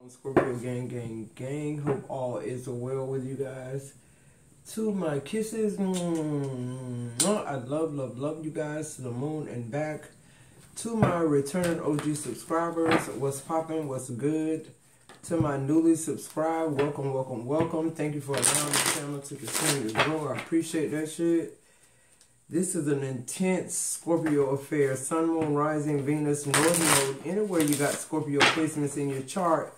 Scorpio gang. Hope all is well with you guys. To my kisses, I love you guys to the moon and back. To my return OG subscribers, what's poppin', what's good? To my newly subscribed, welcome. Thank you for allowing the channel to continue to grow. I appreciate that shit. This is an intense Scorpio affair. Sun, Moon, Rising, Venus, North Node. Anywhere you got Scorpio placements in your chart,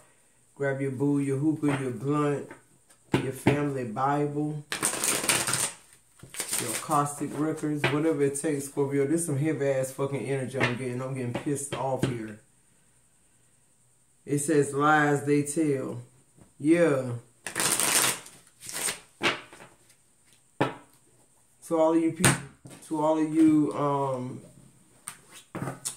grab your boo, your hookah, your blunt, your family Bible, your caustic records, whatever it takes, Scorpio. This is some heavy ass fucking energy I'm getting. I'm getting pissed off here. It says lies they tell. Yeah. To all of you people, to all of you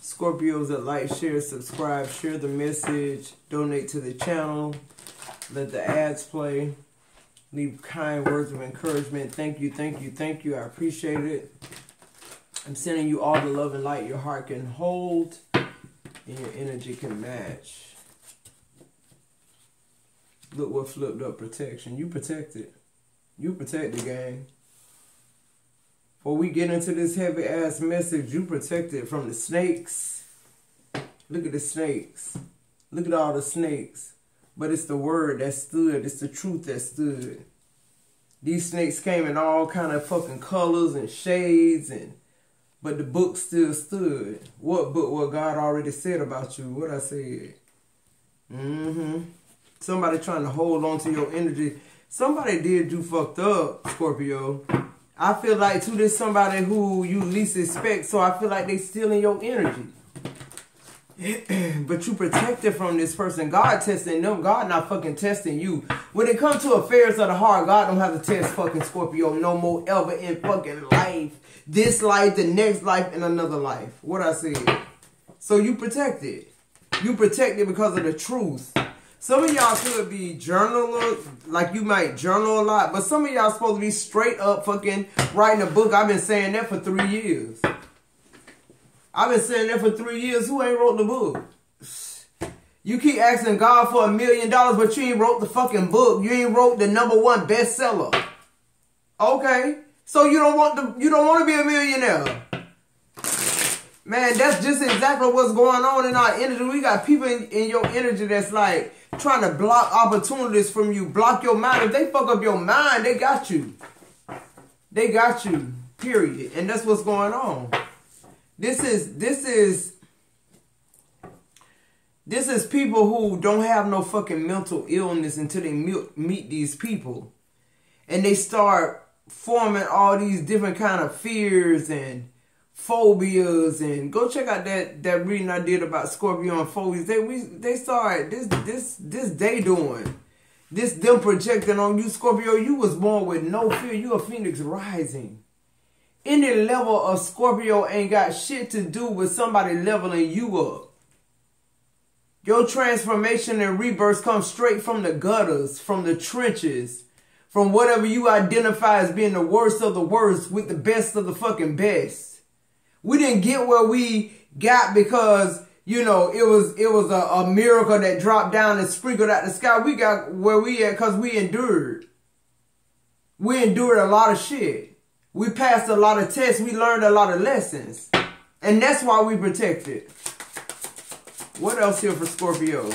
Scorpios that like, share, subscribe, share the message, donate to the channel, let the ads play, leave kind words of encouragement. Thank you. I appreciate it. I'm sending you all the love and light your heart can hold and your energy can match. Look what flipped up protection. You protected. You protected, gang. Before we get into this heavy ass message, you protected from the snakes. Look at the snakes. Look at all the snakes. But it's the word that stood. It's the truth that stood. These snakes came in all kind of fucking colors and shades, but the book still stood. What book? What God already said about you. What I said. Somebody trying to hold on to your energy. Somebody did you fucked up, Scorpio. I feel like too, there's somebody who you least expect, so I feel like they stealing your energy. But you protected from this person. God testing them. God not fucking testing you. When it comes to affairs of the heart, God don't have to test fucking Scorpio no more ever in fucking life. This life, the next life, and another life. What I said. So you protected. You protected because of the truth. Some of y'all could be journalers, like you might journal a lot, but some of y'all supposed to be straight up fucking writing a book. I've been saying that for 3 years. I've been saying that for 3 years. Who ain't wrote the book? You keep asking God for $1 million, but you ain't wrote the fucking book. You ain't wrote the #1 bestseller. Okay, so you don't want to be a millionaire. Man, that's just exactly what's going on in our energy. We got people in your energy that's like trying to block opportunities from you, block your mind. If they fuck up your mind, they got you. They got you, period. And that's what's going on. This is people who don't have no fucking mental illness until they meet these people. And they start forming all these different kind of fears and phobias, and go check out that reading I did about Scorpio and phobias. They started this they doing this, them projecting on you, Scorpio. You was born with no fear. You a phoenix rising. Any level of Scorpio ain't got shit to do with somebody leveling you up. Your transformation and rebirth comes straight from the gutters, from the trenches, from whatever you identify as being the worst of the worst with the best of the fucking best. We didn't get where we got because, you know, it was a miracle that dropped down and sprinkled out the sky. We got where we at because we endured. We endured a lot of shit. We passed a lot of tests. We learned a lot of lessons. And that's why we protected. What else here for Scorpio?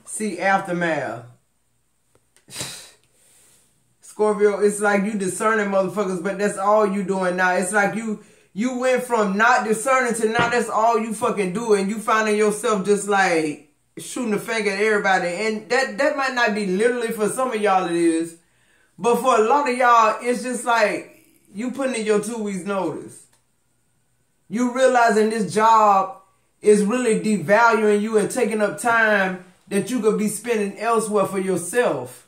See, aftermath. Scorpio, it's like you discerning motherfuckers, but that's all you doing now. It's like you went from not discerning to now that's all you fucking do, and you finding yourself just like shooting a finger at everybody. And that might not be literally for some of y'all it is, but for a lot of y'all, it's just like you putting in your 2 weeks notice. You realizing this job is really devaluing you and taking up time that you could be spending elsewhere for yourself,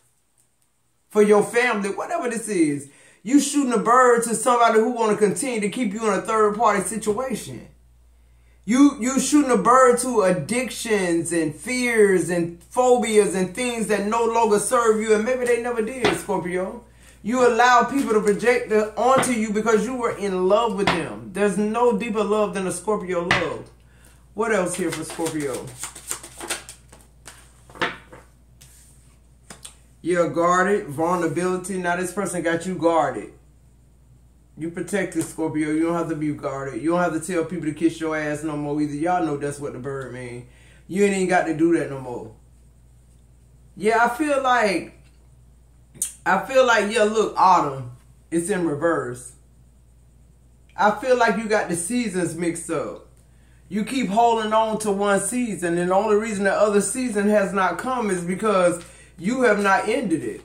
for your family, whatever this is. You shooting a bird to somebody who want to continue to keep you in a third-party situation. You shooting a bird to addictions and fears and phobias and things that no longer serve you, and maybe they never did, Scorpio. You allow people to project onto you because you were in love with them. There's no deeper love than a Scorpio love. What else here for Scorpio? You're guarded, vulnerability. Now this person got you guarded. You protected, Scorpio. You don't have to be guarded. You don't have to tell people to kiss your ass no more either. Y'all know that's what the bird mean. You ain't even got to do that no more. Yeah, I feel like, yeah, look, autumn. It's in reverse. I feel like you got the seasons mixed up. You keep holding on to one season, and the only reason the other season has not come is because you have not ended it.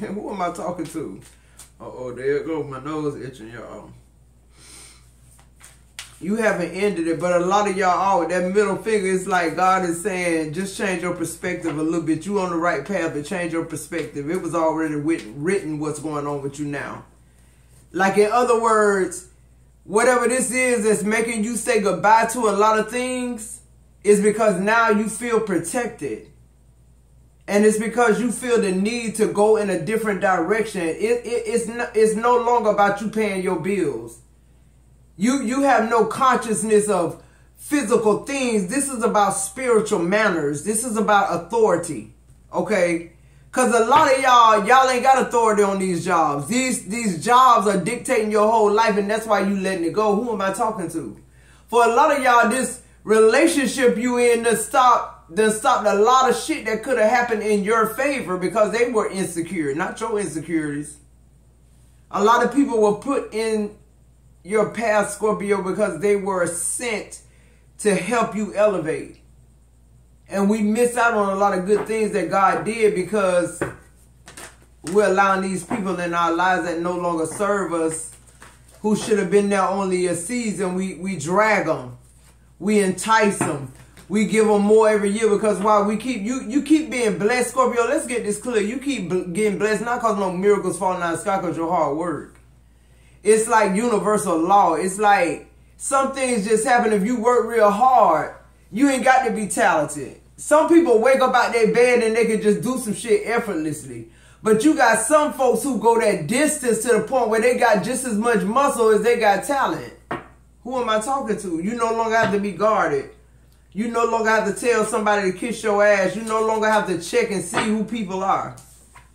Who am I talking to? Uh-oh, there it goes. My nose itching, y'all. You haven't ended it, but a lot of y'all, that middle finger is like God is saying, just change your perspective a little bit. You on the right path, but change your perspective. It was already written what's going on with you now. Like, in other words, whatever this is that's making you say goodbye to a lot of things is because now you feel protected. And it's because you feel the need to go in a different direction. It's no longer about you paying your bills. You have no consciousness of physical things. This is about spiritual manners. This is about authority. Okay? Because a lot of y'all ain't got authority on these jobs. These jobs are dictating your whole life, and that's why you letting it go. Who am I talking to? For a lot of y'all, this relationship you in to stopped a lot of shit that could have happened in your favor because they were insecure, not your insecurities. A lot of people were put in your path, Scorpio, because they were sent to help you elevate. And we miss out on a lot of good things that God did because we're allowing these people in our lives that no longer serve us, who should have been there only a season. We drag them. We entice them. We give them more every year because while we keep, you keep being blessed, Scorpio, let's get this clear. You keep getting blessed, not because no miracles falling out of the sky, because your hard work. It's like universal law. It's like some things just happen if you work real hard. You ain't got to be talented. Some people wake up out their bed and they can just do some shit effortlessly. But you got some folks who go that distance to the point where they got just as much muscle as they got talent. Who am I talking to? You no longer have to be guarded. You no longer have to tell somebody to kiss your ass. You no longer have to check and see who people are.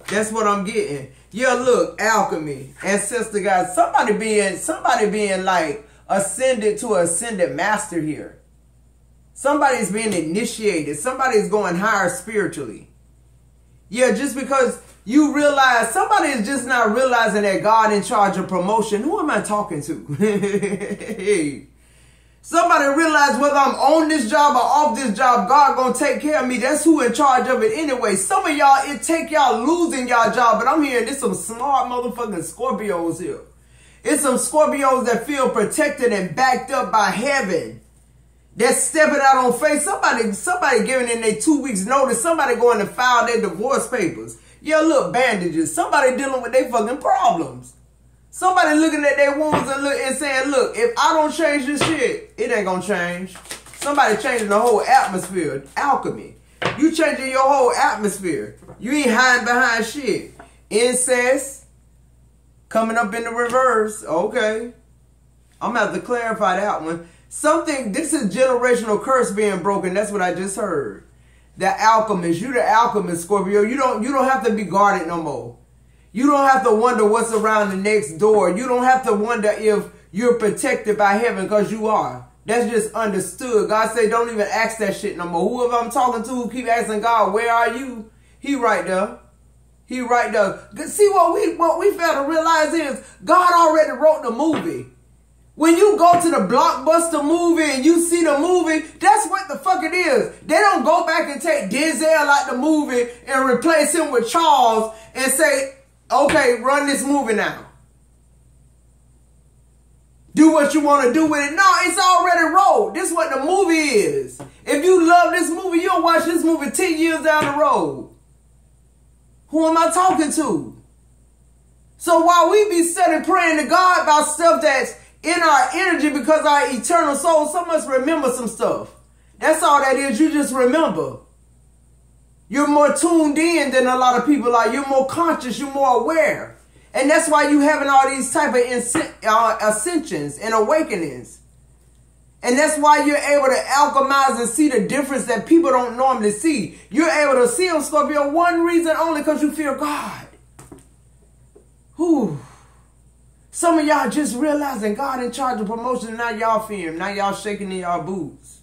That's what I'm getting. Yeah, look, alchemy, ancestor guys, somebody being like ascended to ascended master here. Somebody's being initiated. Somebody's going higher spiritually. Yeah, just because you realize, somebody is just not realizing that God in charge of promotion. Who am I talking to? Hey. Somebody realize whether I'm on this job or off this job, God gonna take care of me. That's who in charge of it anyway. Some of y'all, it take y'all losing y'all job, but I'm hearing there's some smart motherfucking Scorpios here. It's some Scorpios that feel protected and backed up by heaven. That's stepping out on faith. Somebody giving in their 2 weeks notice. Somebody going to file their divorce papers. Yeah, look, bandages. Somebody dealing with their fucking problems. Somebody looking at their wounds and saying, look, if I don't change this shit, it ain't gonna change. Somebody changing the whole atmosphere. Alchemy. You changing your whole atmosphere. You ain't hiding behind shit. Incest. Coming up in the reverse. Okay. I'm gonna have to clarify that one. This is generational curse being broken. That's what I just heard. The alchemist. You the alchemist, Scorpio. You don't have to be guarded no more. You don't have to wonder what's around the next door. You don't have to wonder if you're protected by heaven, because you are. That's just understood. God said don't even ask that shit no more. Whoever I'm talking to who keep asking God, where are you? He right there. He right there. See, what we fail to realize is God already wrote the movie. When you go to the Blockbuster movie and you see the movie, that's what the fuck it is. They don't go back and take Denzel out the movie and replace him with Charles and say, okay, run this movie now. Do what you want to do with it. No, it's already rolled. This is what the movie is. If you love this movie, you'll watch this movie 10 years down the road. Who am I talking to? So while we be sitting praying to God about stuff that's in our energy because our eternal soul, some of us remember some stuff. That's all that is. You just remember. You're more tuned in than a lot of people are. You're more conscious. You're more aware. And that's why you having all these type of ascensions and awakenings. And that's why you're able to alchemize and see the difference that people don't normally see. You're able to see them, Scorpio, one reason only, because you fear God. Whew. Some of y'all just realizing God in charge of promotion, and now y'all fear him. Now y'all shaking in y'all boots.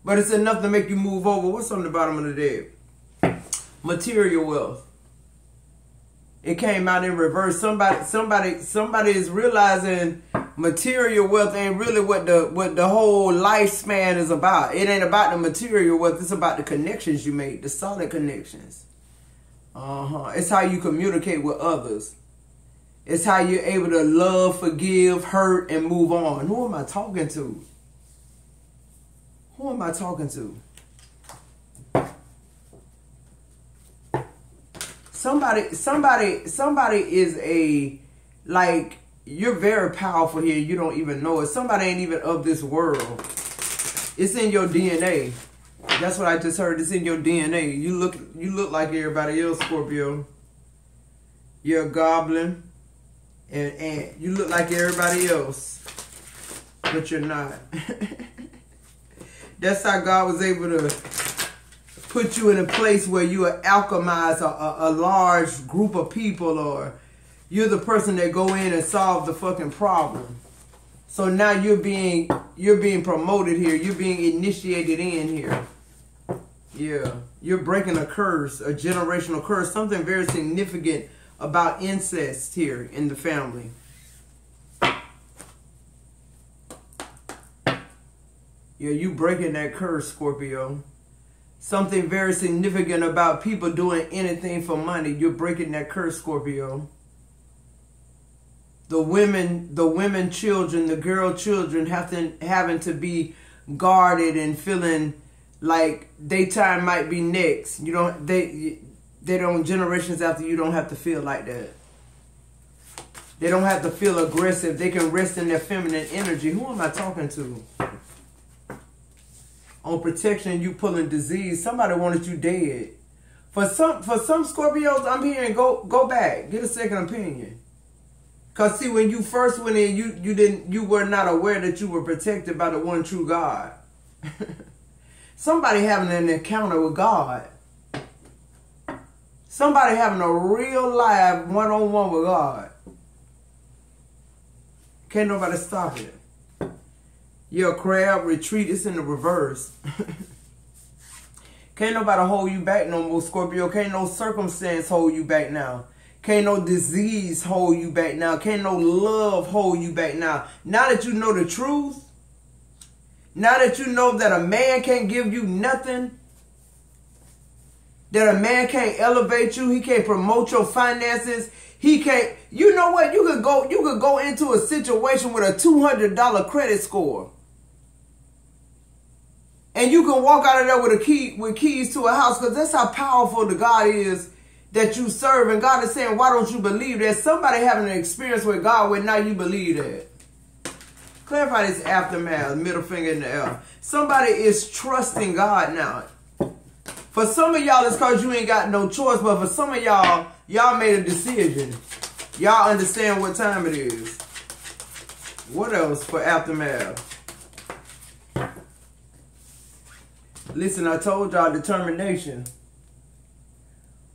But it's enough to make you move over. What's on the bottom of the deck? Material wealth. It came out in reverse. Somebody is realizing material wealth ain't really what the whole lifespan is about. It ain't about the material wealth. It's about the connections you make, the solid connections. It's how you communicate with others. It's how you're able to love, forgive, hurt, and move on. Who am I talking to? Who am I talking to? Somebody is a, like, you're very powerful here. You don't even know it. Somebody ain't even of this world. It's in your DNA. That's what I just heard. It's in your DNA. You look like everybody else, Scorpio. You're a goblin. And you look like everybody else. But you're not. That's how God was able to put you in a place where you alchemize a large group of people, or you're the person that go in and solve the fucking problem. So now you're being promoted here. You're being initiated in here. Yeah. You're breaking a curse, a generational curse, something very significant about incest here in the family. Yeah, you breaking that curse, Scorpio. Something very significant about people doing anything for money. You're breaking that curse, Scorpio. The women children, the girl children having to be guarded and feeling like their time might be next. They don't, generations after you don't have to feel like that. They don't have to feel aggressive. They can rest in their feminine energy. Who am I talking to? On protection, you pulling disease. Somebody wanted you dead. For some Scorpios, I'm hearing go back. Get a second opinion. Cause see, when you first went in, you were not aware that you were protected by the one true God. Somebody having an encounter with God. Somebody having a real live one-on-one with God. Can't nobody stop it. You're a crab, retreat, it's in the reverse. Can't nobody hold you back no more, Scorpio. Can't no circumstance hold you back now. Can't no disease hold you back now. Can't no love hold you back now. Now that you know the truth, now that you know that a man can't give you nothing, that a man can't elevate you, he can't promote your finances, he can't, you know what, you could go into a situation with a $200 credit score. And you can walk out of there with keys to a house, because that's how powerful the God is that you serve. And God is saying, why don't you believe that? Somebody having an experience with God where now you believe that. Clarify this aftermath, middle finger in the air. Somebody is trusting God now. For some of y'all, it's because you ain't got no choice. But for some of y'all, y'all made a decision. Y'all understand what time it is. What else for aftermath? Listen, I told y'all determination.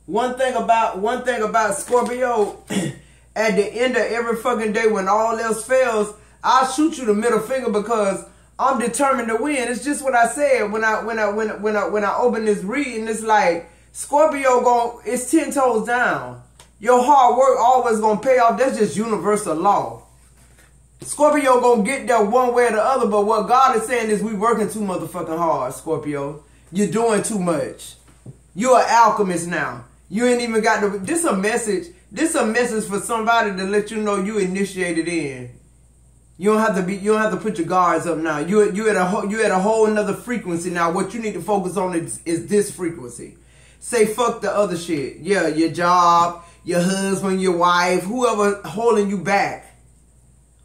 One thing about Scorpio, at the end of every fucking day when all else fails, I'll shoot you the middle finger because I'm determined to win. It's just what I said when I open this reading. It's like Scorpio it's 10 toes down. Your hard work always gonna pay off. That's just universal law. Scorpio gonna get there one way or the other, but what God is saying is we working too motherfucking hard, Scorpio. You're doing too much. You're an alchemist now. You ain't even got to. This a message. This a message for somebody to let you know you initiated in. You don't have to put your guards up now. You at a whole nother frequency now. What you need to focus on is this frequency. Say fuck the other shit. Yeah, your job, your husband, your wife, whoever holding you back.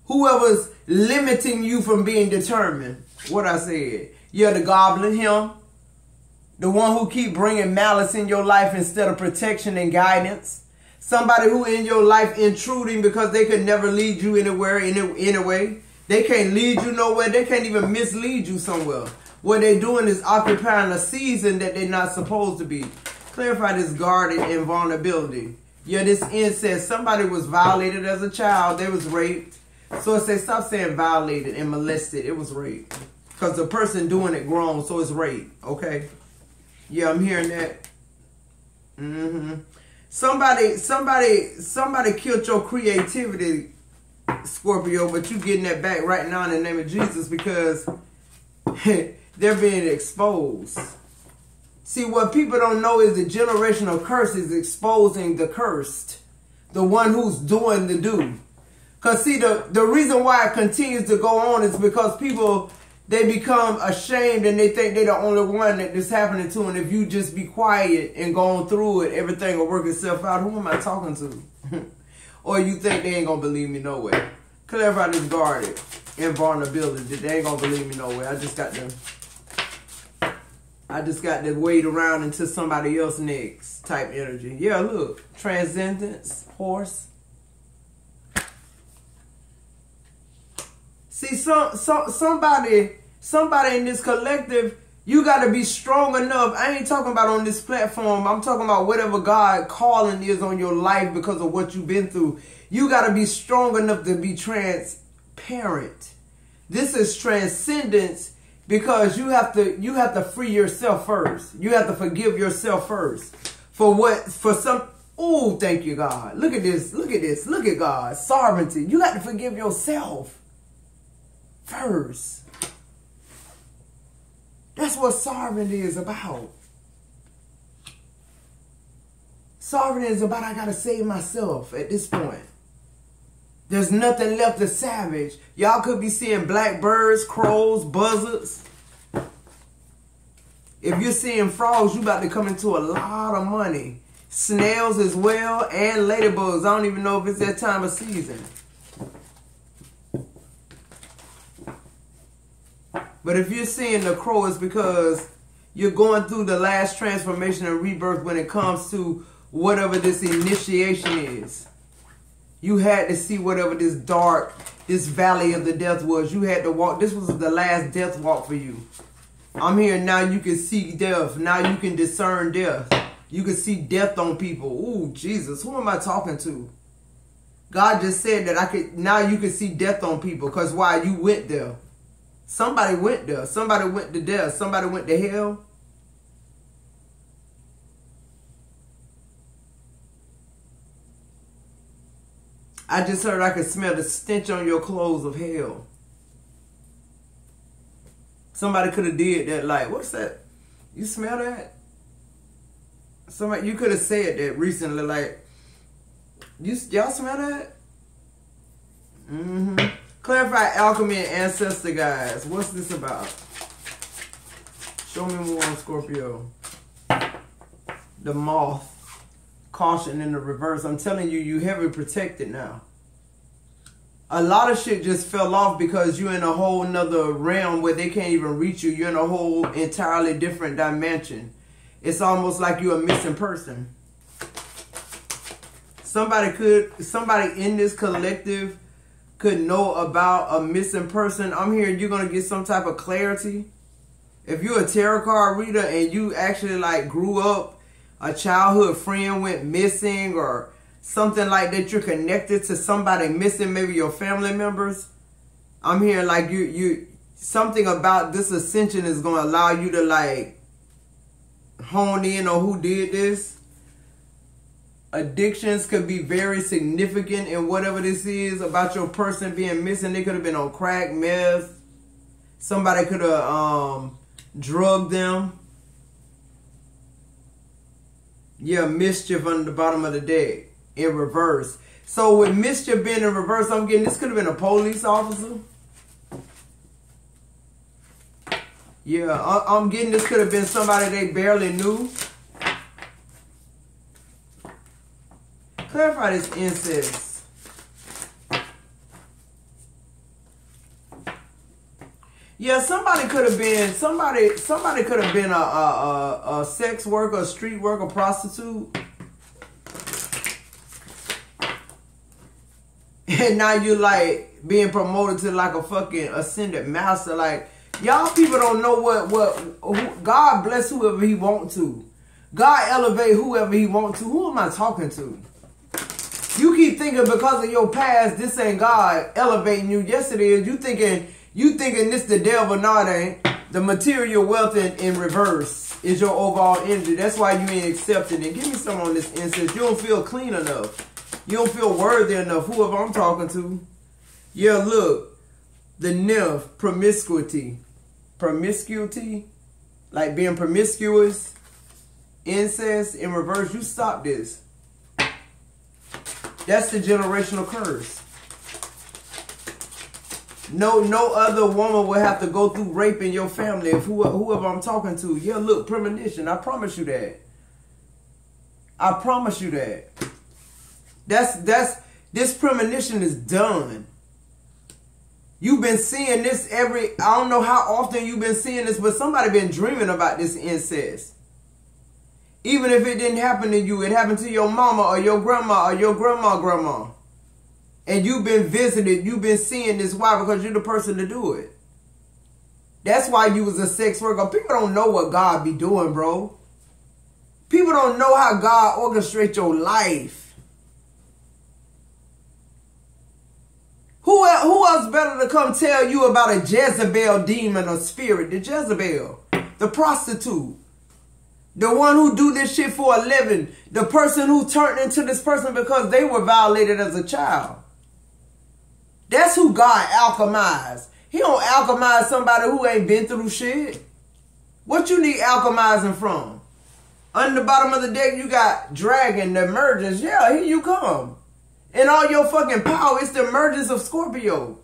Whoever's limiting you from being determined. What I said. You're the goblin, him. The one who keep bringing malice in your life instead of protection and guidance. Somebody who in your life intruding because they could never lead you anywhere, anyway. They can't lead you nowhere. They can't even mislead you somewhere. What they're doing is occupying a season that they're not supposed to be. Clarify this guarded and vulnerability. Yeah, this incest. Somebody was violated as a child. They was raped. So it says stop saying violated and molested. It was rape. Because the person doing it grown, so it's rape. Okay? Yeah, I'm hearing that. Somebody killed your creativity, Scorpio, but you getting that back right now in the name of Jesus because they're being exposed. See, what people don't know is the generational curse is exposing the cursed, the one who's doing the do. Because see, the reason why it continues to go on is because people, they become ashamed and they think they're the only one that this happening to. And if you just be quiet and going through it, everything will work itself out. Who am I talking to? Or you think they ain't going to believe me no way. Clarify this guarded and vulnerability. They ain't going to believe me no way. I just got to wait around until somebody else next type energy. Yeah, look. Transcendence, horse. See, somebody in this collective, you got to be strong enough. I ain't talking about on this platform. I'm talking about whatever God calling is on your life because of what you've been through. You got to be strong enough to be transparent. This is transcendence because you have to free yourself first. You have to forgive yourself first. Oh, thank you, God. Look at this. Look at this. Look at God. Sovereignty. You got to forgive yourself first. That's what sovereignty is about. Sovereignty is about I got to save myself at this point. There's nothing left to savage. Y'all could be seeing blackbirds, crows, buzzards. If you're seeing frogs, you about to come into a lot of money. Snails as well and ladybugs. I don't even know if it's that time of season. But if you're seeing the crow, it's because you're going through the last transformation and rebirth when it comes to whatever this initiation is. You had to see whatever this valley of the death was. You had to walk. This was the last death walk for you. I'm here now. You can see death. Now you can discern death. You can see death on people. Ooh, Jesus. Who am I talking to? God just said that now you can see death on people. Because why? You went there. Somebody went there. Somebody went to death. Somebody went to hell. I just heard I could smell the stench on your clothes of hell. Somebody could have did that. Like, what's that? You smell that? Somebody, you could have said that recently. Like, y'all smell that? Clarify alchemy and ancestor guys. What's this about? Show me more on Scorpio. The moth. Caution in the reverse. I'm telling you, you heavily protected now. A lot of shit just fell off because you're in a whole nother realm where they can't even reach you. You're in a whole entirely different dimension. It's almost like you're a missing person. Somebody in this collective could know about a missing person. I'm hearing you're going to get some type of clarity. If you're a tarot card reader and you actually like grew up, a childhood friend went missing or something like that, you're connected to somebody missing, maybe your family members. I'm hearing like something about this ascension is going to allow you to like hone in on who did this. Addictions could be very significant in whatever this is about your person being missing. They could have been on crack, meth. Somebody could have drugged them. Yeah, mischief under the bottom of the deck in reverse. So with mischief being in reverse, I'm getting this could have been a police officer. Yeah, I'm getting this could have been somebody they barely knew. Clarify this incest. Yeah, somebody could have been a sex worker, a street worker, prostitute. And now you're like being promoted to like a fucking ascended master. Like, y'all people don't know what God bless whoever he want to. God elevate whoever he want to. Who am I talking to? You keep thinking because of your past, this ain't God elevating you. Yes, it is. You thinking this the devil. No, it ain't. The material wealth in reverse is your overall energy. That's why you ain't accepting it. Give me some on this instance. You don't feel clean enough. You don't feel worthy enough. Whoever I'm talking to. Yeah, look. The nymph, promiscuity. Promiscuity. Like being promiscuous. Incest in reverse. You stop this. That's the generational curse. No other woman will have to go through rape in your family if whoever I'm talking to. Yeah, look, premonition. I promise you that. I promise you that. This premonition is done. You've been seeing this I don't know how often you've been seeing this, but somebody been dreaming about this incest. Even if it didn't happen to you, it happened to your mama or your grandma or your grandma. And you've been visited, you've been seeing this. Why? Because you're the person to do it. That's why you was a sex worker. People don't know what God be doing, bro. People don't know how God orchestrates your life. Who else better to come tell you about a Jezebel demon or spirit? The Jezebel, the prostitute. The one who do this shit for a living. The person who turned into this person because they were violated as a child. That's who God alchemized. He don't alchemize somebody who ain't been through shit. What you need alchemizing from? Under the bottom of the deck, you got dragon, the emergence. Yeah, here you come. And all your fucking power, it's the emergence of Scorpio.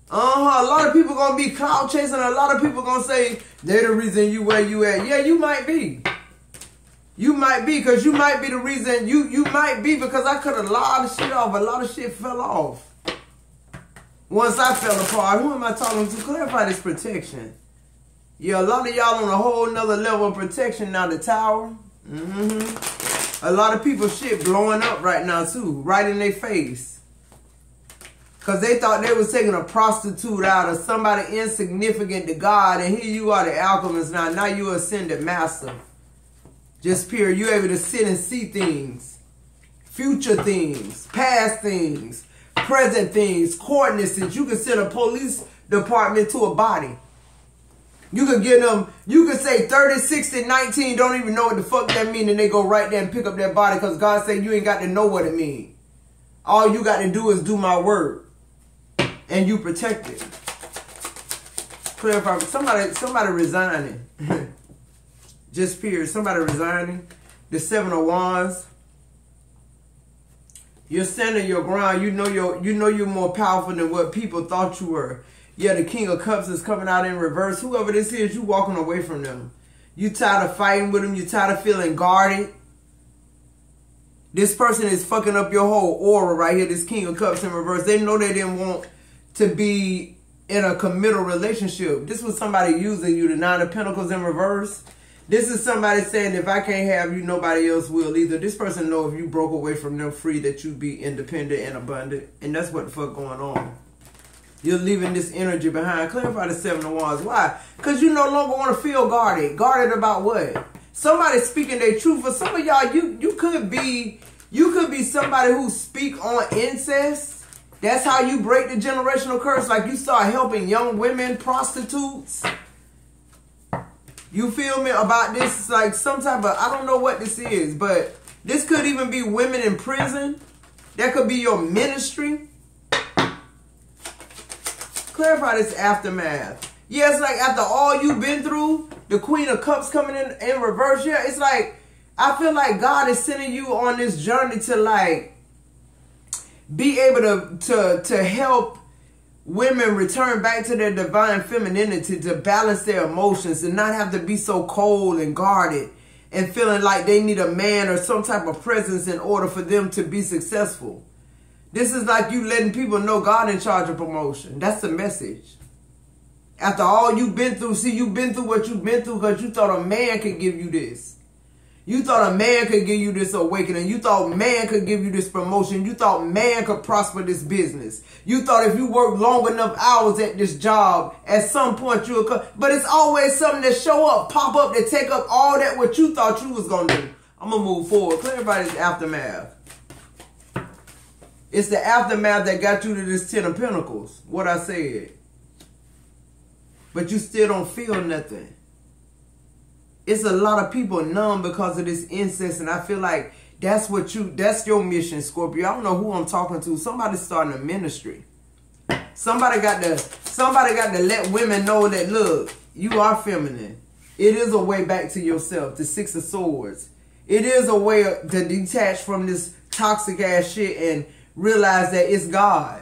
A lot of people gonna be cloud chasing. A lot of people gonna say they're the reason you where you at. Yeah, you might be. You might be, because you might be the reason. You might be, because I cut a lot of shit off. A lot of shit fell off. Once I fell apart, who am I talking to? Clarify this protection. Yeah, a lot of y'all on a whole nother level of protection now. The tower. A lot of people shit blowing up right now too. Right in their face. Because they thought they was taking a prostitute out or somebody insignificant to God. And here you are, the alchemist now. Now you ascended master. Just period. You're able to sit and see things. Future things. Past things. Present things. Coordinates. You can send a police department to a body. You could get them, you could say 30, 60, 19, don't even know what the fuck that mean, and they go right there and pick up that body because God said you ain't got to know what it mean. All you got to do is do my word. And you protect it. Clarify. Somebody resigning. Just period. Somebody resigning. The 7 of Wands. You're standing your ground. You know you're more powerful than what people thought you were. Yeah, the King of Cups is coming out in reverse. Whoever this is, you walking away from them. You tired of fighting with them. You tired of feeling guarded. This person is fucking up your whole aura right here. This King of Cups in reverse. They know they didn't want to be in a committal relationship. This was somebody using you. The 9 of Pentacles in reverse. This is somebody saying, if I can't have you, nobody else will either. This person know if you broke away from them free that you'd be independent and abundant. And that's what the fuck going on. You're leaving this energy behind. Clarify the 7 of Wands. Why? Because you no longer want to feel guarded. Guarded about what? Somebody speaking their truth. For some of y'all, you could be somebody who speak on incest. That's how you break the generational curse. Like you start helping young women, prostitutes. You feel me about this? It's like some type of, I don't know what this is, but this could even be women in prison. That could be your ministry. Clarify this aftermath. Yeah, it's like after all you've been through, the Queen of Cups coming in reverse. Yeah, it's like, I feel like God is sending you on this journey to like be able to help women return back to their divine femininity, to balance their emotions and not have to be so cold and guarded and feeling like they need a man or some type of presence in order for them to be successful. This is like you letting people know God in charge of promotion. That's the message. After all you've been through, see, you've been through what you've been through because you thought a man could give you this. You thought a man could give you this awakening. You thought man could give you this promotion. You thought man could prosper this business. You thought if you work long enough hours at this job, at some point you would come. But it's always something that show up, pop up, that take up all that what you thought you was going to do. I'm going to move forward. Clear everybody's aftermath. It's the aftermath that got you to this 10 of Pentacles. What I said. But you still don't feel nothing. It's a lot of people numb because of this incest, and I feel like that's your mission, Scorpio. I don't know who I'm talking to. Somebody's starting a ministry. Somebody got to let women know that, look, you are feminine. It is a way back to yourself, the 6 of Swords. It is a way to detach from this toxic ass shit and realize that it's God.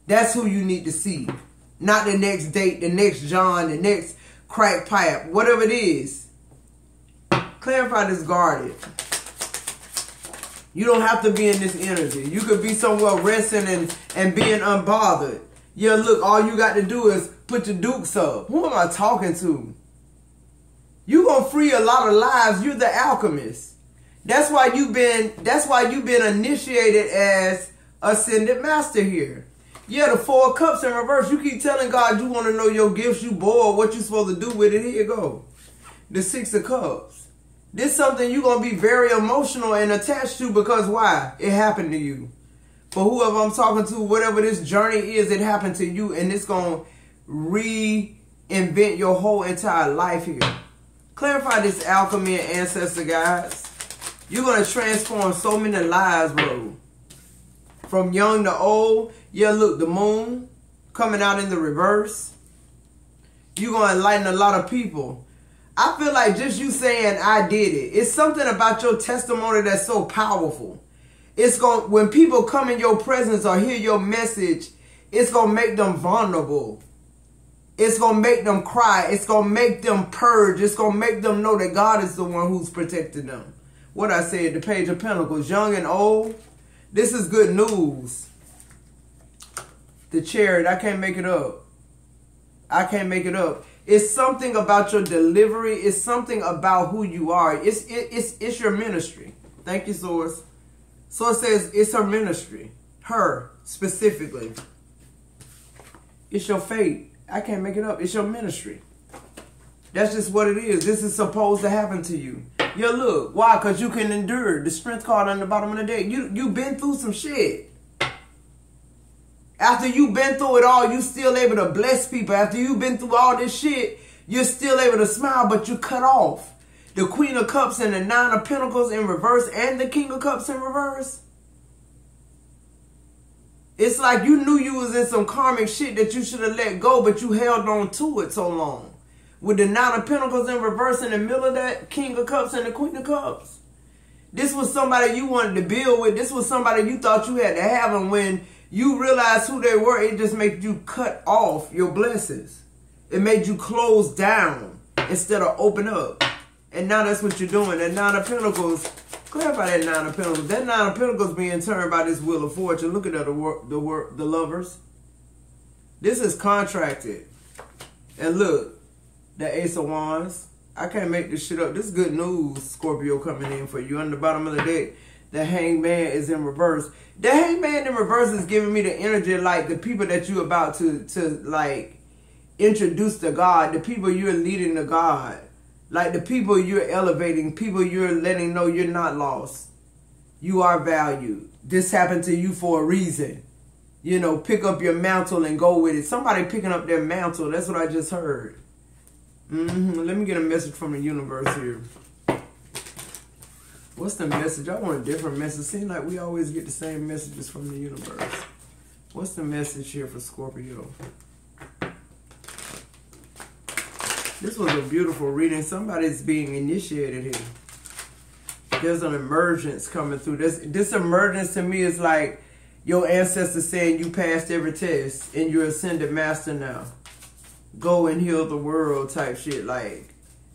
That's who you need to see. Not the next date, the next John, the next crack pipe, whatever it is. Clarify this guarded. You don't have to be in this energy. You could be somewhere resting and being unbothered. Yeah, look, all you got to do is put your dukes up. Who am I talking to? You gonna free a lot of lives. You're the alchemist. That's why you've been initiated as Ascended Master here. Yeah, the 4 of Cups in reverse. You keep telling God you want to know your gifts, you bored, what you supposed to do with it. Here you go. The 6 of Cups. This is something you're going to be very emotional and attached to because why? It happened to you. For whoever I'm talking to, whatever this journey is, it happened to you, and it's going to reinvent your whole entire life here. Clarify this alchemy and ancestor, guys. You're going to transform so many lives, bro. From young to old. Yeah, look, the moon coming out in the reverse. You're going to enlighten a lot of people. I feel like just you saying, I did it. It's something about your testimony that's so powerful. It's going, when people come in your presence or hear your message, it's going to make them vulnerable. It's going to make them cry. It's going to make them purge. It's going to make them know that God is the one who's protecting them. What I said, the Page of Pentacles, young and old. This is good news. The Chariot, I can't make it up. I can't make it up. It's something about your delivery. It's something about who you are. It's your ministry. Thank you, Source. So it says it's her ministry. Her, specifically. It's your fate. I can't make it up. It's your ministry. That's just what it is. This is supposed to happen to you. Yeah, look. Why? Because you can endure. The Strength card on the bottom of the deck. You've been through some shit. After you've been through it all, you're still able to bless people. After you've been through all this shit, you're still able to smile, but you're cut off. The Queen of Cups and the 9 of Pentacles in reverse and the King of Cups in reverse. It's like you knew you was in some karmic shit that you should have let go, but you held on to it so long. With the 9 of Pentacles in reverse in the middle of that King of Cups and the Queen of Cups. This was somebody you wanted to build with. This was somebody you thought you had to have, and when you realize who they were, it just made you cut off your blessings. It made you close down instead of open up. And now that's what you're doing. That 9 of Pentacles, clarify that 9 of Pentacles. That 9 of Pentacles being turned by this Wheel of Fortune. Look at that, the lovers. This is contracted. And look, the Ace of Wands. I can't make this shit up. This is good news, Scorpio, coming in for you. On the bottom of the deck, the Hangman is in reverse. The Hangman in reverse is giving me the energy like the people that you're about to like introduce to God, the people you're leading to God, like the people you're elevating, people you're letting know you're not lost. You are valued. This happened to you for a reason. You know, pick up your mantle and go with it. Somebody picking up their mantle. That's what I just heard. Let me get a message from the universe here. What's the message? I want a different message. Seems like we always get the same messages from the universe. What's the message here for Scorpio? This was a beautiful reading. Somebody's being initiated here. There's an emergence coming through. This emergence to me is like your ancestors saying you passed every test and you're Ascended Master now. Go and heal the world type shit. Like,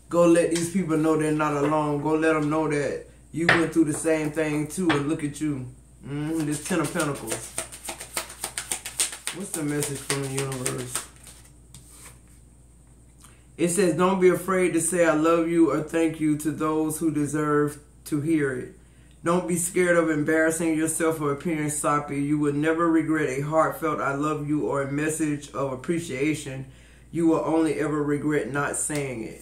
go let these people know they're not alone. Go let them know that you went through the same thing too, and look at you. This 10 of Pentacles. What's the message from the universe? It says, don't be afraid to say I love you or thank you to those who deserve to hear it. Don't be scared of embarrassing yourself or appearing sloppy. You will never regret a heartfelt I love you or a message of appreciation. You will only ever regret not saying it.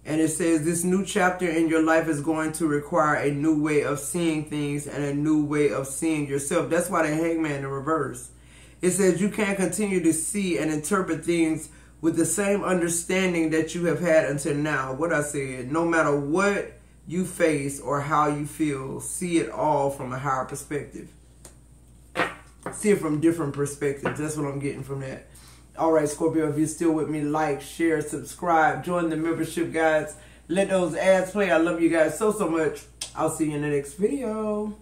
And it says this new chapter in your life is going to require a new way of seeing things and a new way of seeing yourself. That's why the Hangman in reverse. It says you can't continue to see and interpret things with the same understanding that you have had until now. What I said, no matter what you face or how you feel, see it all from a higher perspective. See it from different perspectives. That's what I'm getting from that. All right, Scorpio, if you're still with me, like, share, subscribe, join the membership, guys. Let those ads play. I love you guys so much. I'll see you in the next video.